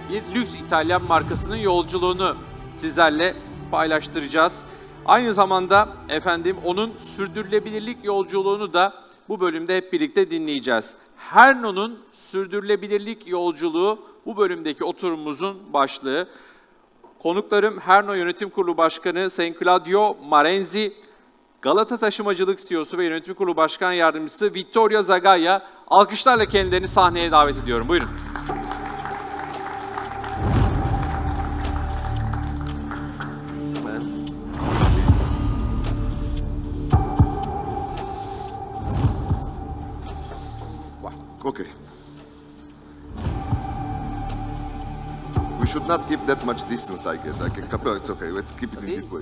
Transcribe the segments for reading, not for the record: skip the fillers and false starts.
bir lüks İtalyan markasının yolculuğunu sizlerle paylaştıracağız. Aynı zamanda efendim onun sürdürülebilirlik yolculuğunu da bu bölümde hep birlikte dinleyeceğiz. Herno'nun sürdürülebilirlik yolculuğu bu bölümdeki oturumumuzun başlığı. Konuklarım Herno Yönetim Kurulu Başkanı Sayın Claudio Marenzi, Galata Taşımacılık CEO'su ve Yönetim Kurulu Başkan Yardımcısı Vittorio Zagaia. Alkışlarla kendilerini sahneye davet ediyorum. Buyurun. Okay. We should not keep that much distance, I guess. No, it's okay. Let's keep it in this way.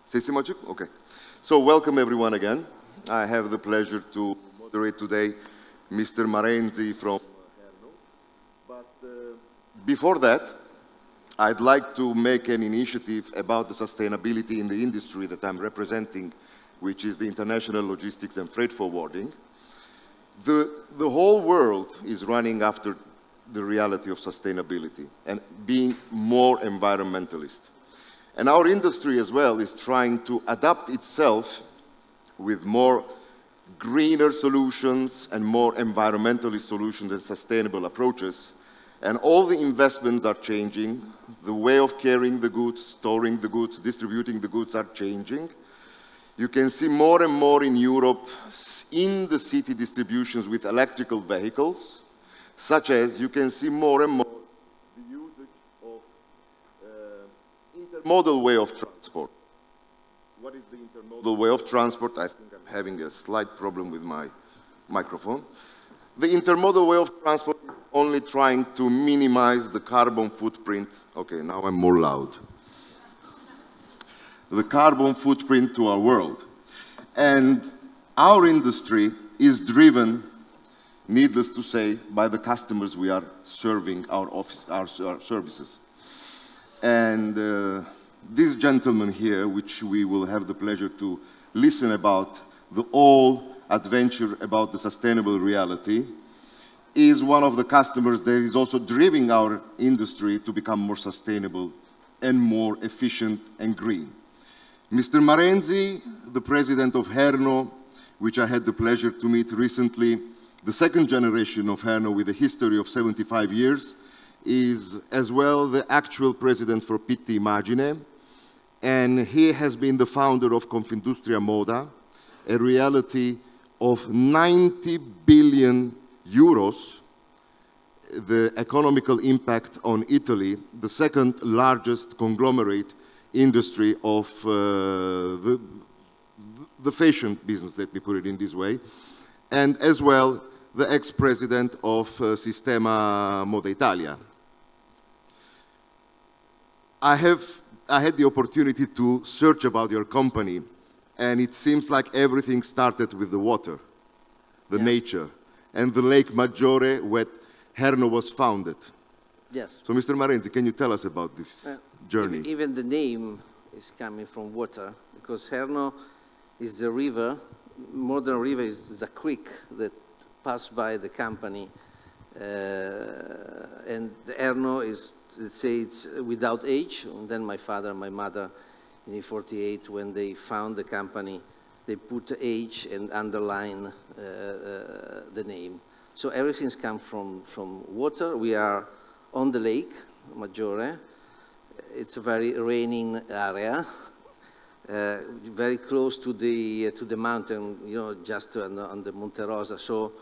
Sesim açık? Okay. So welcome everyone again. I have the pleasure to moderate today Mr. Marenzi from Herno. But before that, I'd like to make an initiative about the sustainability in the industry that I'm representing, which is the international logistics and freight forwarding. The whole world is running after the reality of sustainability and being more environmentalist. And our industry as well is trying to adapt itself with more greener solutions and more environmentally solutions and sustainable approaches. And all the investments are changing. The way of carrying the goods, storing the goods, distributing the goods are changing. You can see more and more in Europe in the city distributions with electrical vehicles, such as you can see more and more the usage of intermodal way of transport. What is the intermodal way of transport? I think I'm having a slight problem with my microphone. The intermodal way of transport is only trying to minimize the carbon footprint. Okay, now I'm more loud. The carbon footprint to our world. And our industry is driven, needless to say, by the customers we are serving our services. And this gentleman here, which we will have the pleasure to listen about, the all adventure about the sustainable reality, is one of the customers that is also driving our industry to become more sustainable and more efficient and green. Mr. Marenzi, the president of Herno, which I had the pleasure to meet recently, the second generation of Herno with a history of 75 years, is as well the actual president for Pitti Immagine, and he has been the founder of Confindustria Moda, a reality of 90 billion euros, the economical impact on Italy, the second largest conglomerate industry of the fashion business, let me put it in this way, and as well the ex-president of Sistema Moda Italia. I had the opportunity to search about your company, and it seems like everything started with the water, the nature, and the Lake Maggiore where Herno was founded. Yes. So, Mr. Marenzi, can you tell us about this journey? Even the name is coming from water, because Herno is the river, modern river is a creek that passed by the company, and the Herno is, let's say, it's without age. And then my father and my mother, in 1948, when they found the company, they put age and underline the name. So everything's come from water. We are on the lake Maggiore. It's a very raining area, very close to the mountain, you know, just on the Monte Rosa. So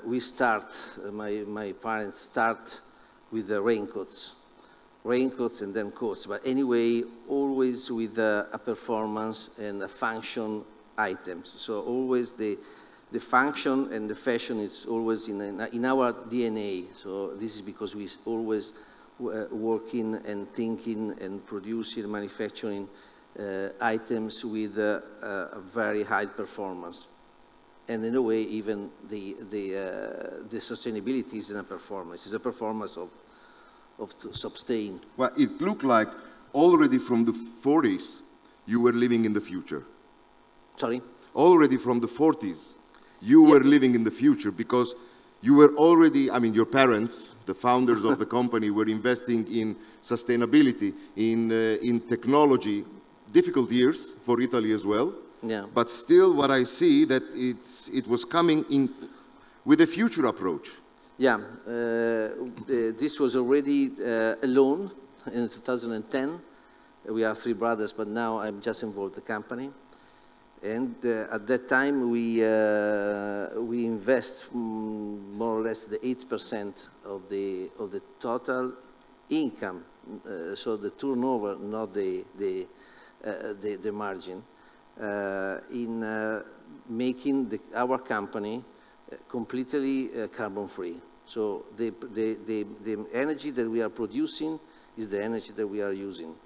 we start, my parents start with the raincoats and then coats. But anyway, always with a performance and a function items. So always the function and the fashion is always in our DNA. So this is because we always working and thinking and producing, manufacturing items with a very high performance. And in a way, even the sustainability is in a performance. It's a performance of sustain. Well, it looked like already from the 40s you were living in the future. Sorry? Already from the 40s, you were living in the future because you were already, I mean, your parents, the founders of the company, were investing in sustainability, in technology. Difficult years for Italy as well. Yeah. But still, what I see that it was coming in with a future approach. Yeah, this was already a loan in 2010. We are three brothers, but now I'm just involved in the company. And at that time, we invest more or less the 8% of the total income, so the turnover, not the margin, in making our company completely carbon-free. So the energy that we are producing is the energy that we are using.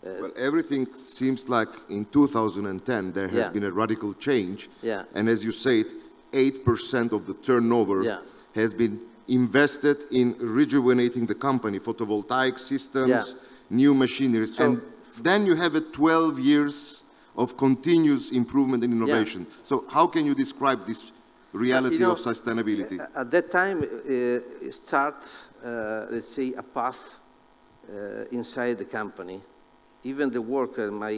Well, everything seems like in 2010 there has been a radical change. Yeah. And as you said, 8% of the turnover has been invested in rejuvenating the company, photovoltaic systems, new machinery. So, and then you have a 12 years of continuous improvement and innovation. So how can you describe this reality of sustainability? At that time, start, let's say, a path inside the company. Even the worker, my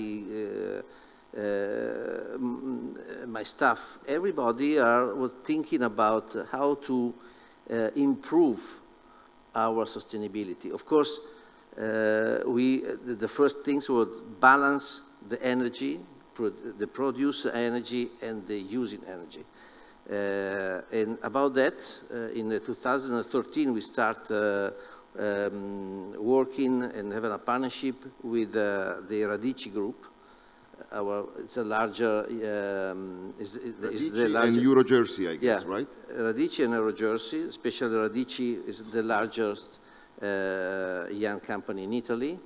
staff, everybody was thinking about how to improve our sustainability. Of course, the first things were balance the energy, the produce energy and the using energy. And about that, in 2013, we start working and having a partnership with the Radici Group. It's a larger, and Euro-Jersey, I guess, right? Radici and Euro-Jersey, especially Radici is the largest young company in Italy.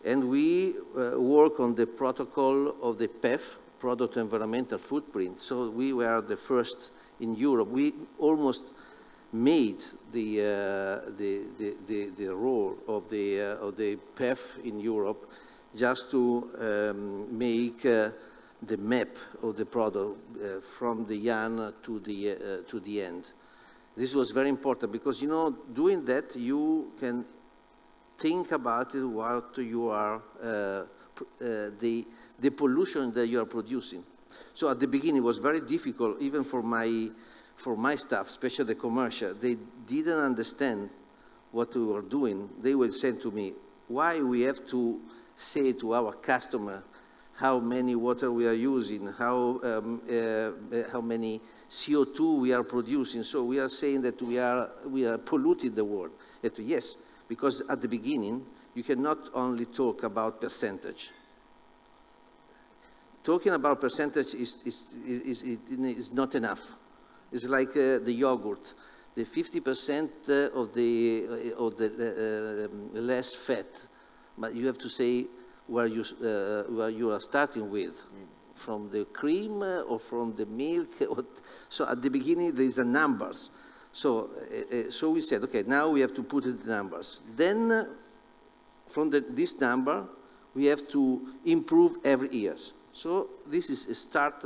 And we work on the protocol of the PEF, Product Environmental Footprint. So we were the first in Europe. We almost made the role of the PEF in Europe just to make the map of the product from the yarn to the end. This was very important because, you know, doing that you can think about it, what you are, the pollution that you are producing. So at the beginning it was very difficult, even for my staff, especially the commercial. They didn't understand what we were doing. They would say to me, why we have to say to our customer how many water we are using, how many CO2 we are producing. So we are saying that we are polluting the world. Yes, because at the beginning, you cannot only talk about percentage. Talking about percentage is not enough. It's like the yogurt. The 50% of the less fat, but you have to say where you are starting with, from the cream or from the milk. So at the beginning there is a numbers. So we said, okay, now we have to put in the numbers. Then from this number we have to improve every year. So this is a start.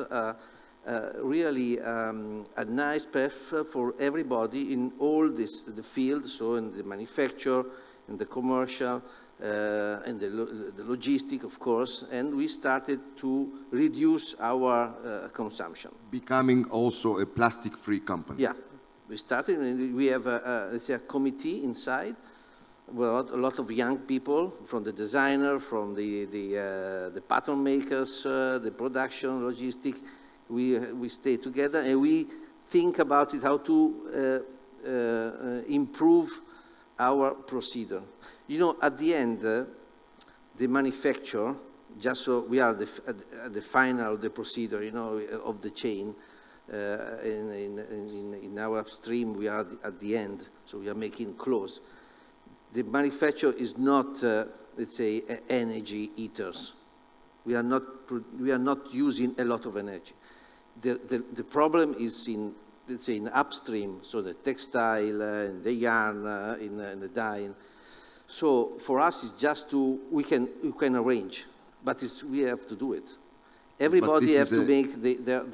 Really a nice path for everybody in all the fields, so in the manufacture, in the commercial, and the logistic, of course, and we started to reduce our consumption. Becoming also a plastic-free company. Yeah, we started, and we have, let's say, a committee inside, with a lot of young people, from the designer, from the pattern makers, the production, logistic. We stay together and we think about it, how to improve our procedure. You know, at the end, the manufacturer, just so we are at the final of the procedure, you know, of the chain. In our upstream, we are at the end, so we are making clothes. The manufacturer is not, let's say, energy eaters. We are not using a lot of energy. The problem is in, let's say, in upstream, so the textile, and the yarn, in the dyeing. So for us, it's just we can arrange, but we have to do it. Everybody has to make their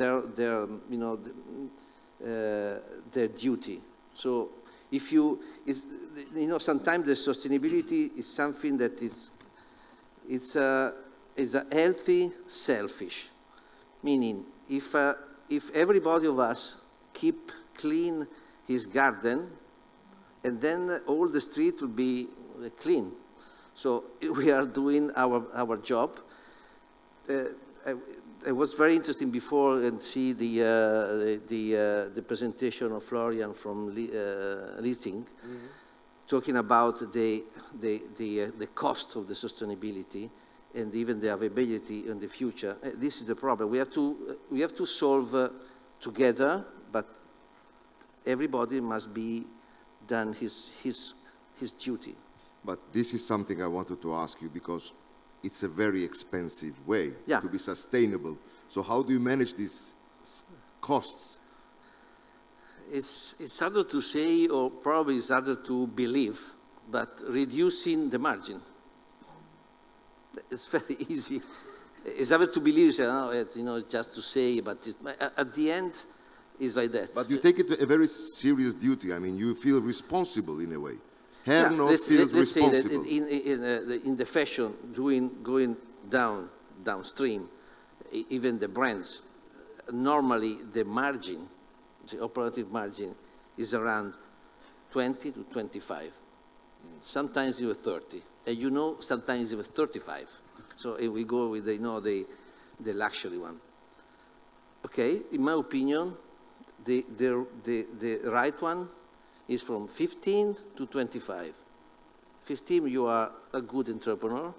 you know, their duty. So if you know, sometimes the sustainability is something that is a healthy selfish, meaning if everybody of us keep clean his garden, and then all the street will be clean. So we are doing our job. It was very interesting before and see the presentation of Florian from Leasing, talking about the cost of the sustainability and even the availability in the future. This is the problem. We have to solve together, but everybody must be done his duty. But this is something I wanted to ask you, because it's a very expensive way to be sustainable. So how do you manage these costs? It's harder to say, or probably it's harder to believe, but reducing the margin. It's very easy. It's harder to believe, it's, you know, just to say, but at the end, it's like that. But you take it a very serious duty. I mean, you feel responsible in a way. Herno feels responsible. Say that in the fashion, going downstream, even the brands, normally the margin, the operative margin, is around 20 to 25. Sometimes even 30. And you know, sometimes even 35. So if we go with the luxury one. Okay, in my opinion, the right one is from 15 to 25. 15, you are a good entrepreneur.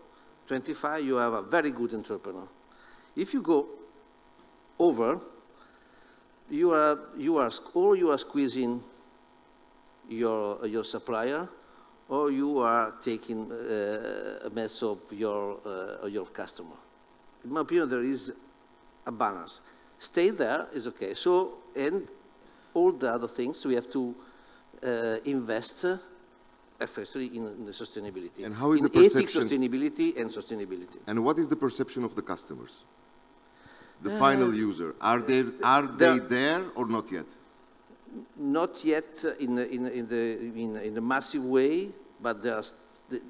25, you are a very good entrepreneur. If you go over, you are squeezing your supplier, or you are taking a mess of your customer. In my opinion, there is a balance. Stay there is okay. So, and all the other things, we have to invest, especially in the sustainability. And how is the perception? perception? Ethics, sustainability, and sustainability. And what is the perception of the customers? The final user, are they there or not yet? Not yet in a massive way, but there's,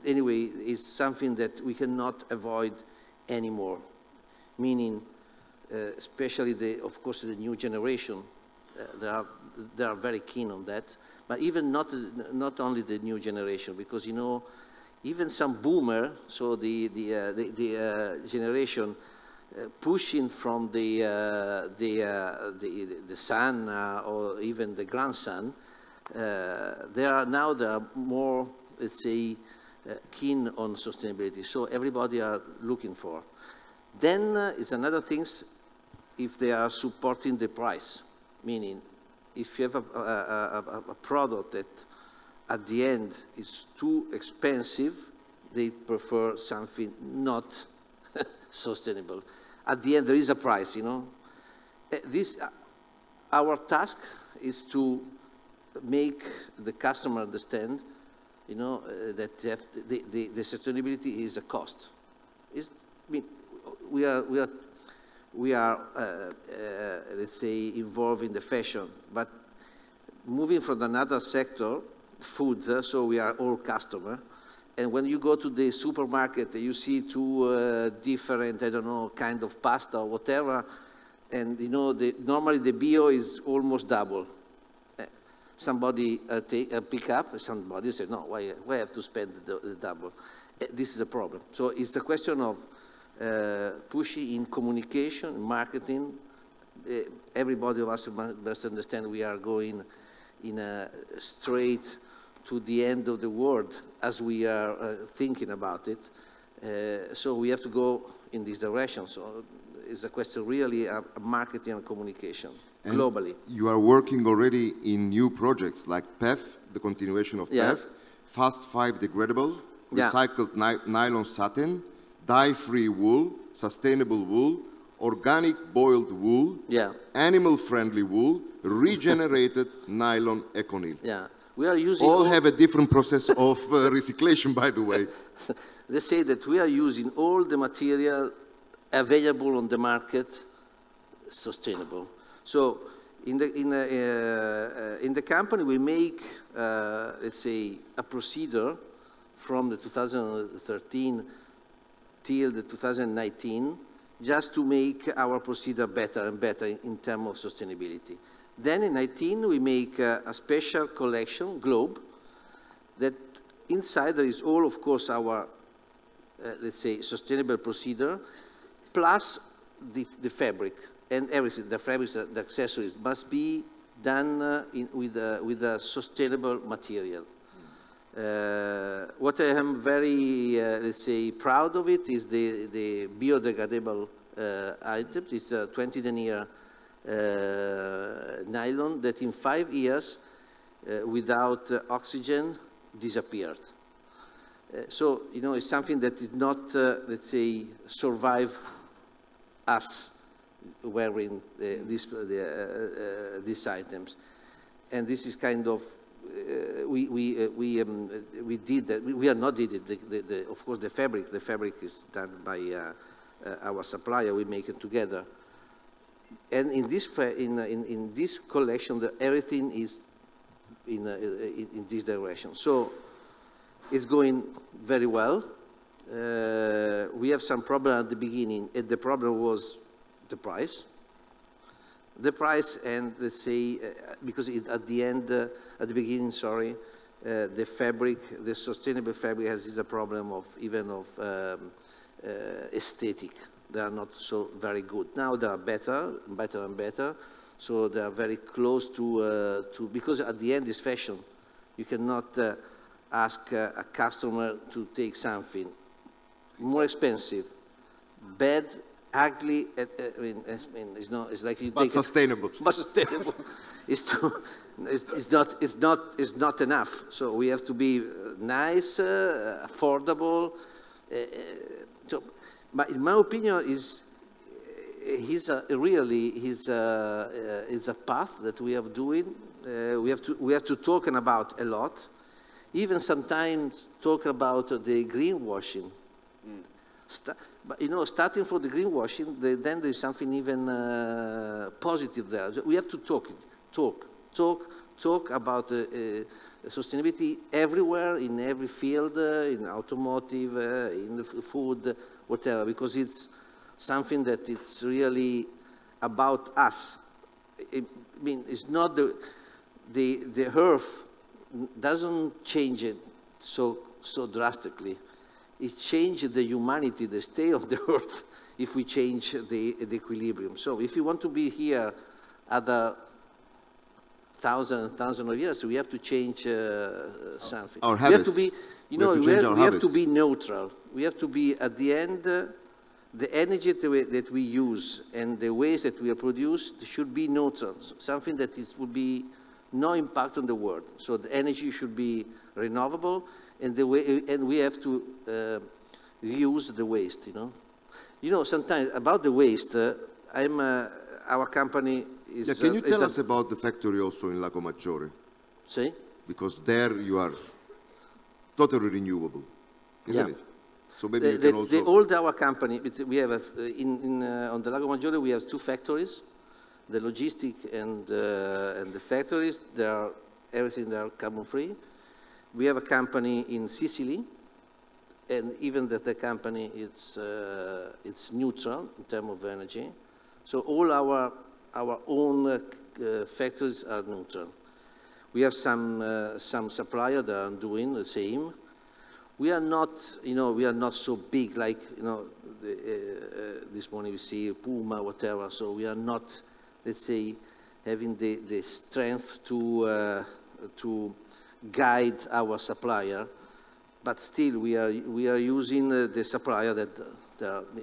anyway, it's something that we cannot avoid anymore. Meaning, especially of course, the new generation, they are very keen on that. But even not only the new generation, because you know, even some boomer, so the generation pushing from the son or even the grandson, they are more, let's say, keen on sustainability. So everybody are looking for. Then is another things if they are supporting the price, meaning if you have a product that at the end is too expensive, they prefer something not sustainable. At the end, there is a price, you know. Our task is to make the customer understand, you know, that the sustainability is a cost. I mean, we are let's say, involved in the fashion, but moving from another sector, food, so we are all customer. And when you go to the supermarket, you see two different, I don't know, kind of pasta or whatever, and you know, normally the bio is almost double. Somebody pick up, somebody say, no, why have to spend the double? This is a problem. So it's a question of pushing in communication, marketing. Everybody of us must understand we are going in a straight to the end of the world as we are thinking about it. So we have to go in this direction. So it's a question really of marketing and communication globally. You are working already in new projects like PEF, the continuation of PEF, Fast 5 degradable, recycled nylon satin, dye-free wool, sustainable wool, organic boiled wool, animal-friendly wool, regenerated nylon econyl. Yeah. We are using all have a different process of recyclation, by the way. They say that we are using all the material available on the market, sustainable. So in the company, we make, let's say, a procedure from the 2013 till the 2019, just to make our procedure better and better in terms of sustainability. Then in 2019, we make a special collection, Globe, that inside there is all, of course, our, let's say, sustainable procedure, plus the fabric and everything. The fabrics, the accessories must be done with a sustainable material. What I am very, let's say, proud of it is the biodegradable items. It's a 20 denier nylon that in 5 years, without oxygen, disappeared. So, you know, it's something that did not, let's say, survive us wearing these items. And this is kind of, we did that. We are not did it. Of course, the fabric is done by our supplier. We make it together. And in this collection, everything is in this direction. So it's going very well. We have some problem at the beginning, and the problem was the price. The price, and let's say, because at the beginning, sorry, the fabric, the sustainable fabric has a problem of even of aesthetic. They are not so very good. Now they are better and better. So they are very close to because at the end is fashion. You cannot ask a customer to take something more expensive, bad, ugly. I mean, it's not. It's like you but take sustainable. But sustainable. It's not enough. So we have to be nice, affordable. But in my opinion, is a path that we are doing. We have to talk about a lot. Even sometimes talk about the greenwashing. But you know, starting from the greenwashing, then there's something even positive there. We have to talk about sustainability everywhere, in every field, in automotive, in the food, whatever, because it's something that it's really about us. I mean, it's not the earth doesn't change it so drastically. It changes the humanity, the state of the earth, if we change the equilibrium. So if we want to be here other thousand of years, we have to change something. Our habits. We have to be, you know, we have to be neutral. We have to be, at the end, the energy that we use and the ways that we produce should be neutral, something that would be no impact on the world. So the energy should be renewable, and we have to reuse the waste. You know, sometimes about the waste, our company is. Yeah, can you tell us about the factory also in Lago Maggiore? See? Because there you are totally renewable, isn't it? So maybe you can also. All our company, we have on the Lago Maggiore we have 2 factories. The logistic and the factories, everything they are carbon free. We have a company in Sicily, and even the company it's neutral in terms of energy. So all our own factories are neutral. We have some suppliers that are doing the same. We are not, we are not so big like, this morning we see Puma, whatever. So we are not, let's say, having the strength to guide our supplier, but still we are using the supplier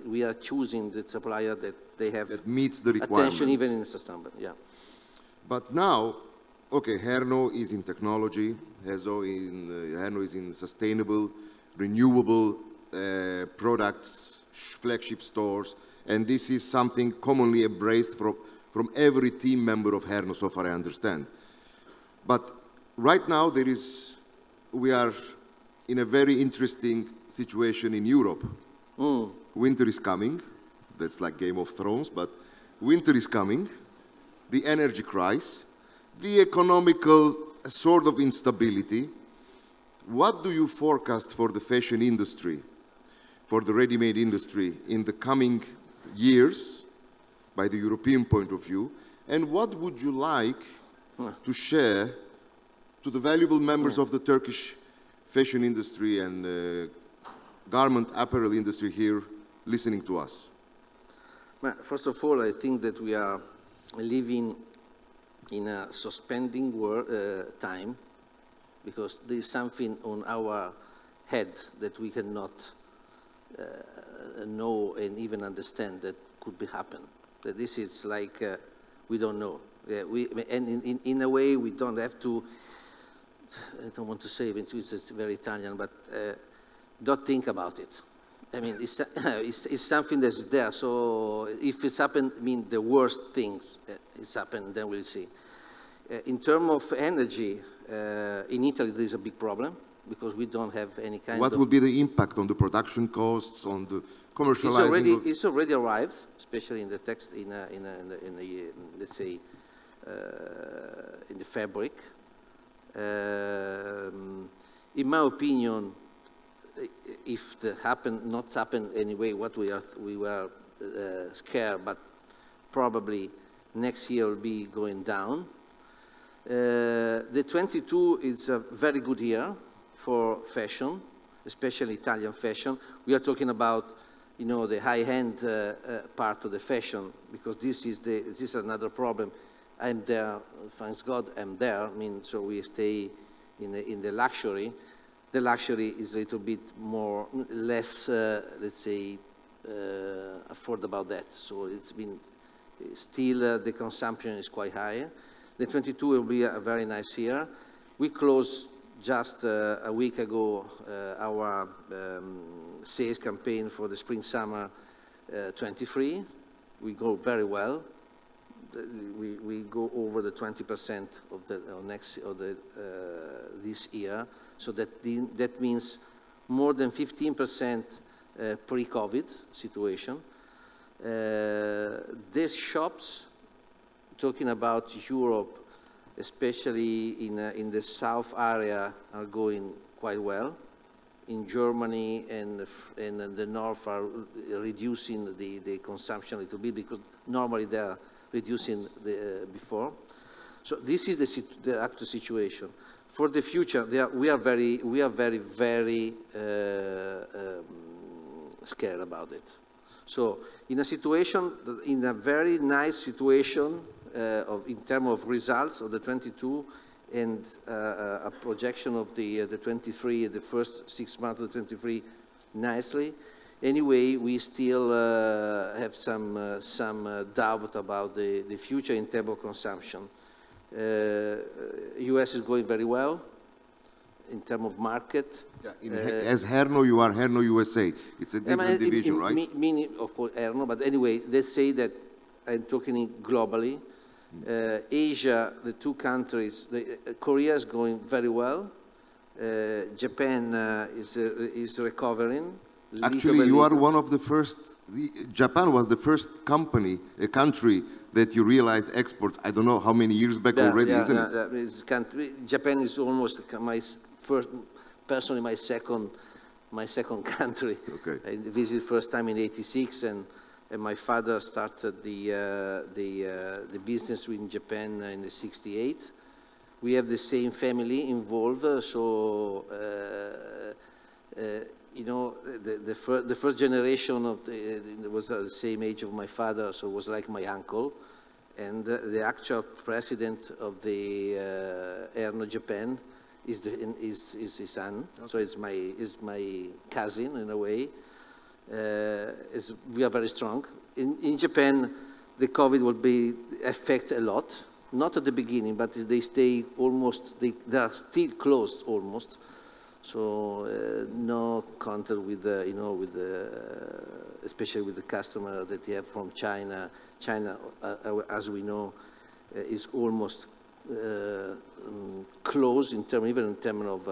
we are choosing the supplier that they have that meets the requirements. Attention even in sustainable, yeah. But now, okay, Herno is in technology. Herno is in sustainable, renewable products, flagship stores, and this is something commonly embraced from every team member of Herno, so far I understand. But right now we are in a very interesting situation in Europe. Winter is coming. That's like Game of Thrones, but winter is coming, the energy crisis, the economical sort of instability. What do you forecast for the fashion industry, for the ready-made industry in the coming years, by the European point of view, and what would you like to share to the valuable members of the Turkish fashion industry and garment apparel industry here listening to us? Well, first of all, I think that we are living in a suspending time, because there is something on our head that we cannot know and even understand that could be happen. That this is like we don't know. And in a way, we don't have to. I don't want to say it, it's very Italian, but don't think about it. I mean, it's something that's there. So if it's happened, I mean, the worst things it's happened, then we'll see. In terms of energy, in Italy there is a big problem because we don't have any kind of... What will be the impact on the production costs, on the commercializing? It's already arrived, especially in the text, let's say, in the fabric. In my opinion, if the not happen anyway, what we were scared, but probably next year will be going down. The 22 is a very good year for fashion, especially Italian fashion. We are talking about, you know, the high-end part of the fashion, because this is another problem. I'm there, thanks God, I'm there. I mean, so we stay in the luxury. The luxury is a little bit less, let's say, afford about that. So it's been still the consumption is quite high. The 22 will be a very nice year. We closed just a week ago our sales campaign for the spring-summer 23. We go very well. We go over the 20% of the this year. So that means more than 15% pre-COVID situation. These shops, talking about Europe, especially in the south area, are going quite well. In Germany and the north are reducing the consumption a little bit because normally they are reducing before. So this is the actual situation. For the future, we are very scared about it. So in a very nice situation in terms of results of the 22 and a projection of the 23, the first 6 months of the 23 nicely. Anyway, we still have some doubt about the future in terms of consumption. US is going very well in terms of market. Yeah, as Herno, you are Herno USA. It's a different division, right? Meaning, of course, Herno, but anyway, let's say that I'm talking globally. Asia, the two countries, Korea is going very well. Japan is recovering. Actually, you are one of the first. Japan was the first country that you realized exports. I don't know how many years back already, isn't it? Japan is almost personally my second country. Okay. I visited first time in '86, and my father started the business in Japan in '68. We have the same family involved, so. You know, the first generation was the same age of my father, so it was like my uncle. And the actual president of the Herno Japan is his son, okay. So it's my cousin in a way. We are very strong. In Japan, the COVID will affect a lot. Not at the beginning, but they stay almost. They are still closed almost. So no contact with especially with the customer that you have from China. China, as we know, is almost closed even in terms of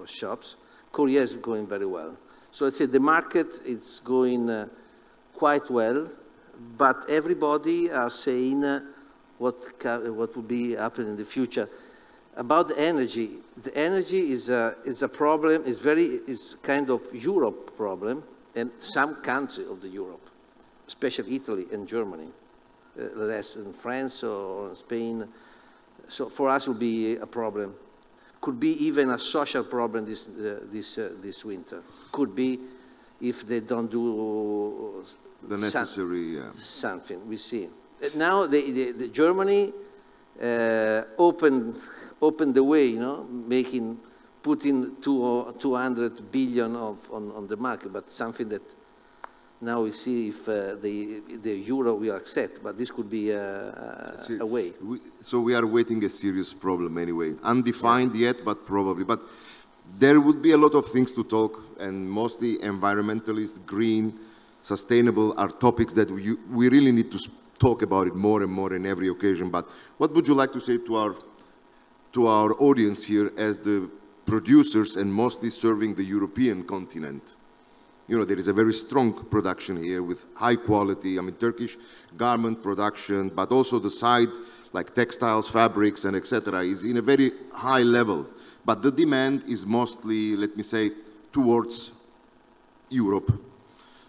shops. Korea is going very well. So let's say the market is going quite well, but everybody are saying what will be happening in the future. About the energy is a problem, is kind of Europe problem, and some country of the Europe, especially Italy and Germany, less in France or in Spain. So for us, it will be a problem. Could be even a social problem this winter. Could be if they don't do the necessary something. We see. Now the Germany opened the way, you know, putting 200 billion on the market, but something that now we see if the euro will accept, but this could be a way. So we are waiting a serious problem anyway, undefined yet, but probably. But there would be a lot of things to talk, and mostly environmentalist, green, sustainable are topics that we really need to talk about it more and more in every occasion. But what would you like to say to our audience here as the producers and mostly serving the European continent? You know, there is a very strong production here with high quality, I mean, Turkish garment production, but also the side, like textiles, fabrics, and etc., is in a very high level. But the demand is mostly, let me say, towards Europe.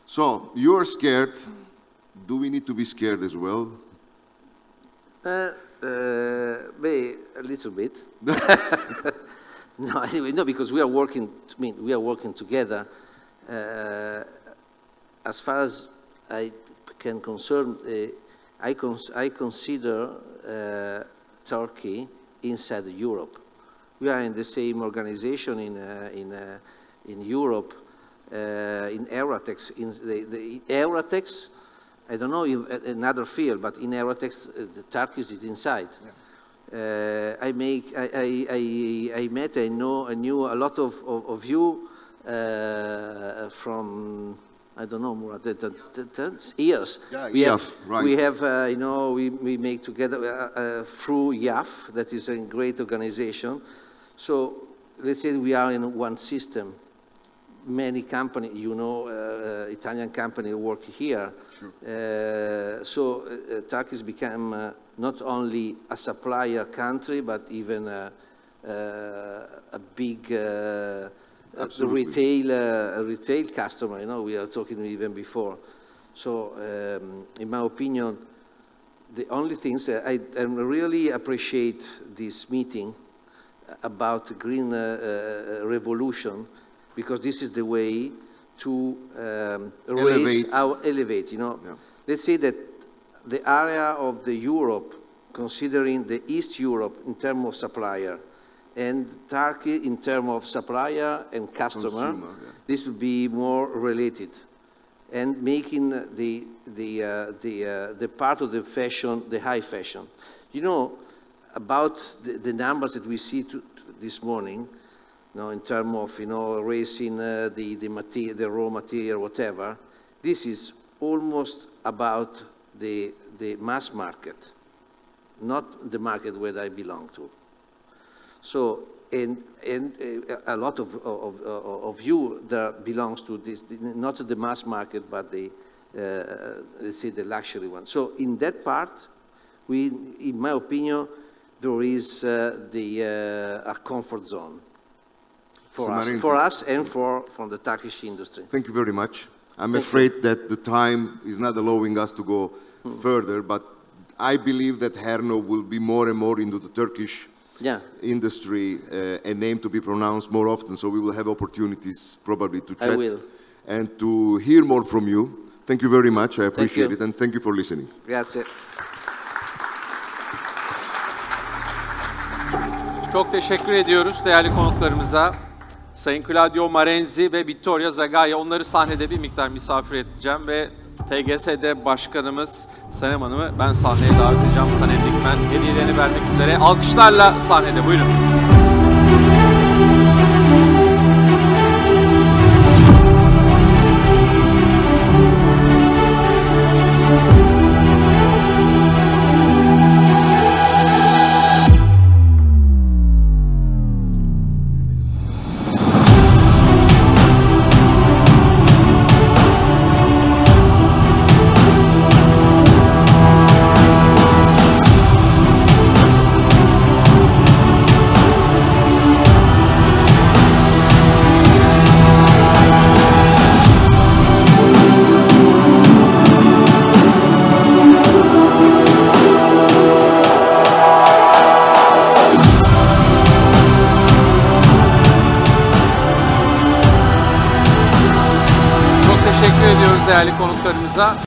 So, you are scared. Do we need to be scared as well? A little bit. No, anyway, no, because we are working. We are working together. As far as I can concern, I consider Turkey inside Europe. We are in the same organization in Europe, in Euratex. In the Euratex, I don't know in another field, but in Euratex, the Turkey is inside. Yeah. I knew a lot of you. From, I don't know, Murat, years. Yeah, we have, you know, we make together through YAF, that is a great organization. So let's say we are in one system. Many companies, you know, Italian companies work here. Sure. So Turkey has become not only a supplier country, but even a big retail customer, you know, we are talking even before. So, in my opinion, the only things that I really appreciate this meeting about green revolution, because this is the way to elevate, you know. Yeah. Let's say that the area of the Europe, considering the East Europe in terms of supplier, and Turkey in terms of supplier and customer, yeah. This will be more related, and making the part of the fashion, the high fashion. You know, about the numbers that we see this morning, you know, in terms of, you know, raising the raw material, whatever. This is almost about the mass market, not the market where I belong to. So, and a lot of you that belongs to this, not to the mass market, but the, let's say, the luxury one. So, in that part, in my opinion, there is a comfort zone for us and from the Turkish industry. Thank you very much. I'm afraid that the time is not allowing us to go further, but I believe that Herno will be more and more into the Turkish industry, a name to be pronounced more often, so we will have opportunities probably to chat and to hear more from you. Thank you very much, I appreciate it, and thank you for listening. Grazie. Çok teşekkür ediyoruz değerli konuklarımıza. Sayın Claudio Marenzi ve Vittorio Zagaia, onları sahnede bir miktar misafir edeceğim ve TGS'de başkanımız Sanem Hanım'ı ben sahneye davet edeceğim. Sanem Dikmen hediyelerini vermek üzere. Alkışlarla sahnede, buyurun. değerli konuklarımıza.